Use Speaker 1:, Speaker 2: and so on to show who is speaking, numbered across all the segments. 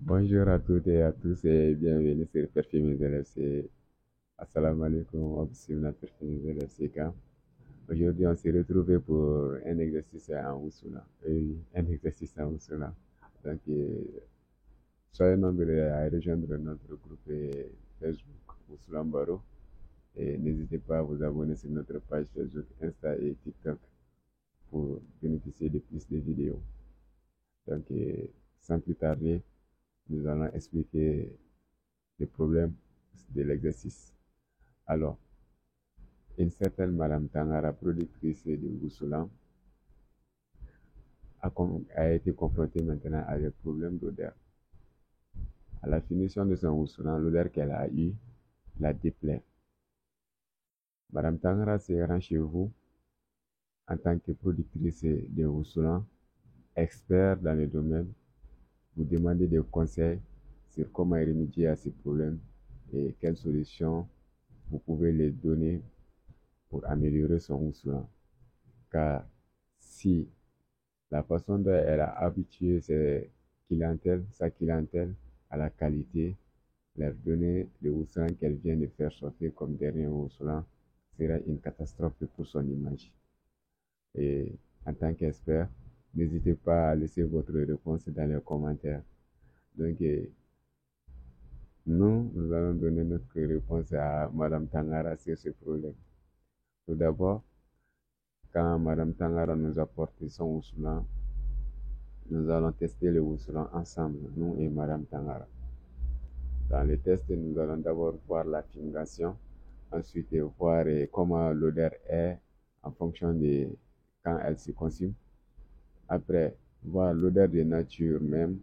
Speaker 1: Bonjour à toutes et à tous et bienvenue sur Perfumes LFC. Assalamu alaikum wa bismillah Perfumes LFC. Aujourd'hui, on s'est retrouvé pour un exercice en Wusula. Oui, un exercice en Wusula. Donc, soyez nombreux à rejoindre notre groupe Facebook Wusula Baro et n'hésitez pas à vous abonner sur notre page Facebook, Insta et TikTok pour bénéficier de plus de vidéos. Donc, sans plus tarder, nous allons expliquer les problèmes de l'exercice. Alors, une certaine Madame Tangara, productrice de Goussoula, a été confrontée maintenant avec le problème d'odeur. À la finition de son Goussoula, l'odeur qu'elle a eue la déplaît. Madame Tangara se rend chez vous en tant que productrice de Goussoula, expert dans le domaine, vous demandez des conseils sur comment remédier à ces problèmes et quelles solutions vous pouvez les donner pour améliorer son Goussoula. Car si la façon dont elle a habitué sa clientèle à la qualité, leur donner le Ouslan qu'elle vient de faire sortir comme dernier Ouslan sera une catastrophe pour son image. Et en tant qu'expert, n'hésitez pas à laisser votre réponse dans les commentaires. Donc, nous allons donner notre réponse à Madame Tangara sur ce problème. Tout d'abord, quand Madame Tangara nous a porté son Ouslan, nous allons tester le Ouslan ensemble, nous et Madame Tangara. Dans le test, nous allons d'abord voir la fumigation, ensuite voir comment l'odeur est en fonction de quand elle se consume. Après, voir l'odeur de nature même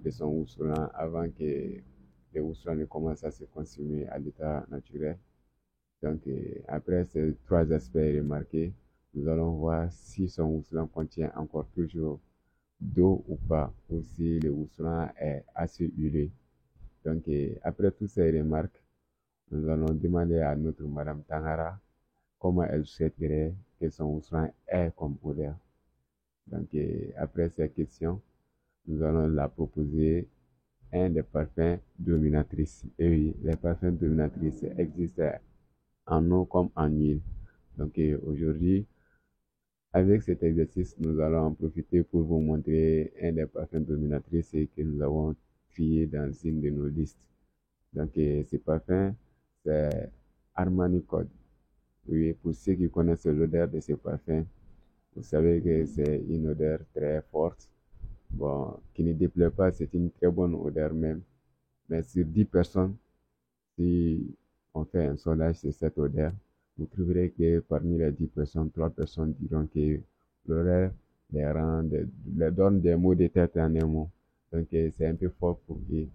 Speaker 1: de son houssolant avant que le houssolant ne commence à se consumer à l'état naturel. Donc, après ces trois aspects remarqués, nous allons voir si son houssolant contient encore toujours d'eau ou pas, ou si le houssolant est assez huilé. Donc, après toutes ces remarques, nous allons demander à notre Madame Tangara comment elle souhaiterait que son houssolant ait comme odeur. Donc, après ces questions, nous allons la proposer un des parfums dominatrices. Et oui, les parfums dominatrices existent en eau comme en huile. Donc, aujourd'hui, avec cet exercice, nous allons en profiter pour vous montrer un des parfums dominatrices que nous avons trié dans une de nos listes. Donc, ce parfum, c'est Armani Code. Oui, pour ceux qui connaissent l'odeur de ce parfum, vous savez que c'est une odeur très forte. Bon, qui ne déplaît pas, c'est une très bonne odeur même. Mais sur 10 personnes, si on fait un sondage sur cette odeur, vous trouverez que parmi les 10 personnes, 3 personnes diront que l'odeur les donne des maux de tête en un mot. Donc, c'est un peu fort pour eux.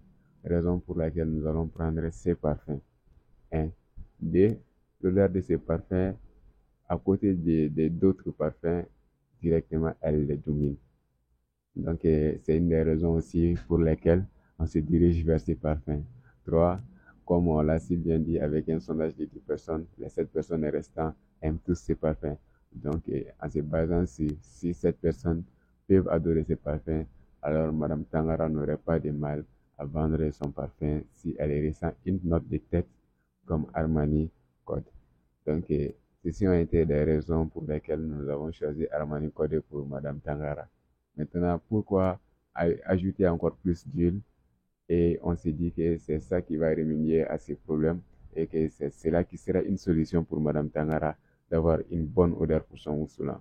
Speaker 1: Raison pour laquelle nous allons prendre ces parfums. 1. 2. L'odeur de ces parfums, à côté d'autres parfums, directement, elle les domine. Donc, c'est une des raisons aussi pour lesquelles on se dirige vers ces parfums. 3. Comme on l'a si bien dit avec un sondage de 10 personnes, les 7 personnes restantes aiment tous ces parfums. Donc, en se basant sur si 7 personnes peuvent adorer ces parfums, alors Madame Tangara n'aurait pas de mal à vendre son parfum si elle ressent une note de tête comme Armani Code. Donc, ceci ont été des raisons pour lesquelles nous avons choisi Armani Code pour Madame Tangara. Maintenant, pourquoi ajouter encore plus d'huile? Et on s'est dit que c'est ça qui va remédier à ces problèmes et que c'est cela qui sera une solution pour Madame Tangara d'avoir une bonne odeur pour son houssoula.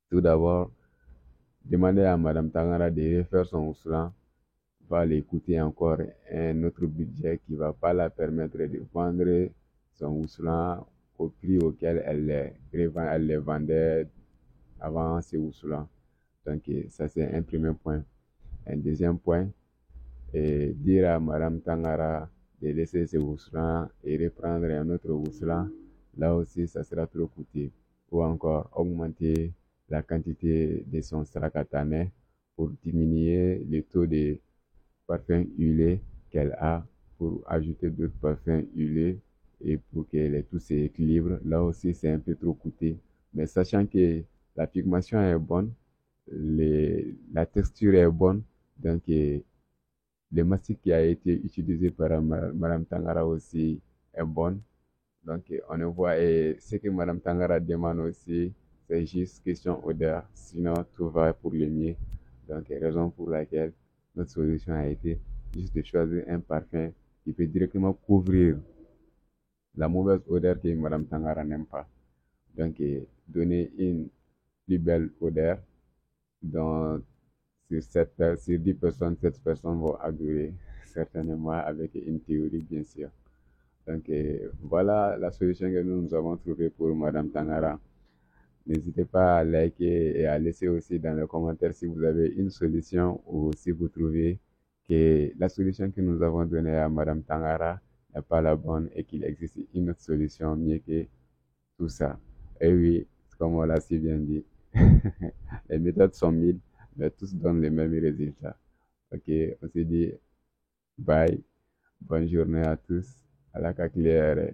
Speaker 1: Tout d'abord, demander à Madame Tangara de refaire son houssoula va lui coûter encore un autre budget qui ne va pas la permettre de vendre son houssoula au prix auquel elle les vendait avant ces houssoula. Donc, ça, c'est un premier point. Un deuxième point, et dire à Madame Tangara de laisser ce Ouslan et reprendre un autre Ouslan, là aussi, ça sera trop coûteux. Ou encore augmenter la quantité de son stracatané pour diminuer le taux de parfum huilé qu'elle a, pour ajouter d'autres parfums huilés et pour que les tout s'équilibre. Là aussi, c'est un peu trop coûteux. Mais sachant que la pigmentation est bonne, la texture est bonne, donc Le mastic qui a été utilisé par Madame Tangara aussi est bon. Donc, on le voit. Et ce que Madame Tangara demande aussi, c'est juste question odeur. Sinon, tout va pour le mieux. Donc, raison pour laquelle notre solution a été juste de choisir un parfum qui peut directement couvrir la mauvaise odeur que Madame Tangara n'aime pas. Donc, donner une plus belle odeur dont sur 10 personnes, 7 personnes vont adorer, certainement avec une théorie, bien sûr. Donc, voilà la solution que nous avons trouvée pour Madame Tangara. N'hésitez pas à liker et à laisser aussi dans les commentaires si vous avez une solution ou si vous trouvez que la solution que nous avons donnée à Madame Tangara n'est pas la bonne et qu'il existe une autre solution mieux que tout ça. Et oui, comme on l'a si bien dit, les méthodes sont mille, mais tous donnent les mêmes résultats. Ok, on se dit bye, bonne journée à tous, à la claire.